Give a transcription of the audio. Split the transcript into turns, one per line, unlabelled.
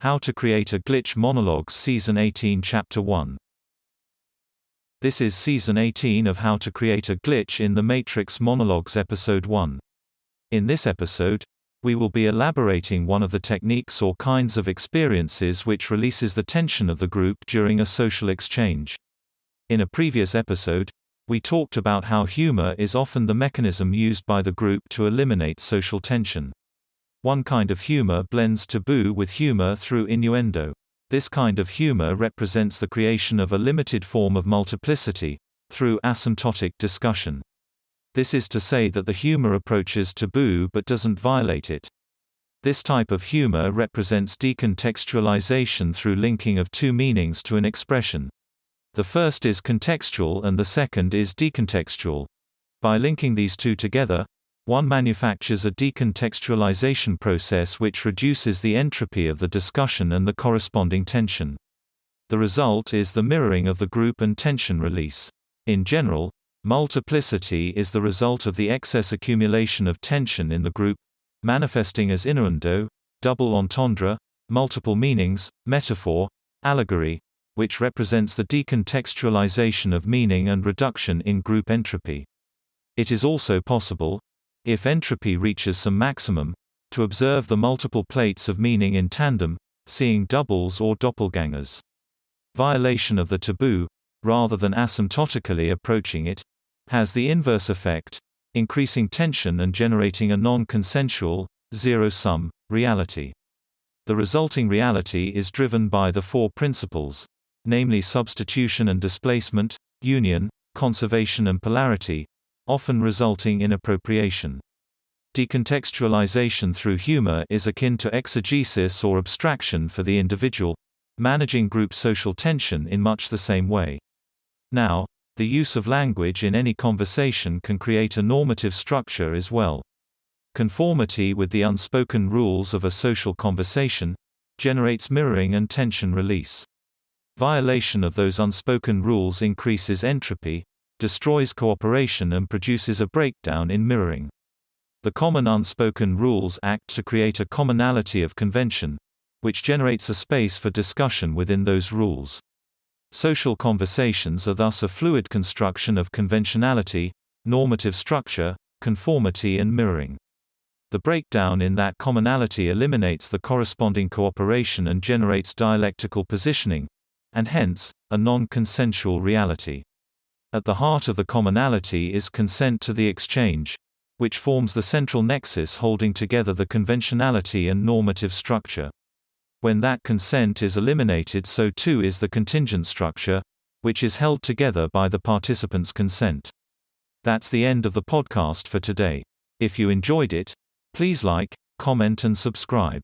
How to Create a Glitch Monologues Season 18 Chapter 1. This is Season 18 of How to Create a Glitch in the Matrix Monologues Episode 1. In this episode, we will be elaborating one of the techniques or kinds of experiences which releases the tension of the group during a social exchange. In a previous episode, we talked about how humor is often the mechanism used by the group to eliminate social tension. One kind of humor blends taboo with humor through innuendo. This kind of humor represents the creation of a limited form of multiplicity, through asymptotic discussion. This is to say that the humor approaches taboo but doesn't violate it. This type of humor represents decontextualization through linking of two meanings to an expression. The first is contextual and the second is decontextual. By linking these two together, one manufactures a decontextualization process which reduces the entropy of the discussion and the corresponding tension. The result is the mirroring of the group and tension release. In general, multiplicity is the result of the excess accumulation of tension in the group, manifesting as innuendo, double entendre, multiple meanings, metaphor, allegory, which represents the decontextualization of meaning and reduction in group entropy. It is also possible, if entropy reaches some maximum, to observe the multiple plates of meaning in tandem, seeing doubles or doppelgangers. Violation of the taboo, rather than asymptotically approaching it, has the inverse effect, increasing tension and generating a non-consensual, zero-sum, reality. The resulting reality is driven by the four principles, namely substitution and displacement, union, conservation and polarity, often resulting in appropriation. Decontextualization through humor is akin to exegesis or abstraction for the individual, managing group social tension in much the same way. Now, the use of language in any conversation can create a normative structure as well. Conformity with the unspoken rules of a social conversation generates mirroring and tension release. Violation of those unspoken rules increases entropy, destroys cooperation and produces a breakdown in mirroring. The common unspoken rules act to create a commonality of convention, which generates a space for discussion within those rules. Social conversations are thus a fluid construction of conventionality, normative structure, conformity and mirroring. The breakdown in that commonality eliminates the corresponding cooperation and generates dialectical positioning, and hence, a non-consensual reality. At the heart of the commonality is consent to the exchange, which forms the central nexus holding together the conventionality and normative structure. When that consent is eliminated, so too is the contingent structure, which is held together by the participants' consent. That's the end of the podcast for today. If you enjoyed it, please like, comment and subscribe.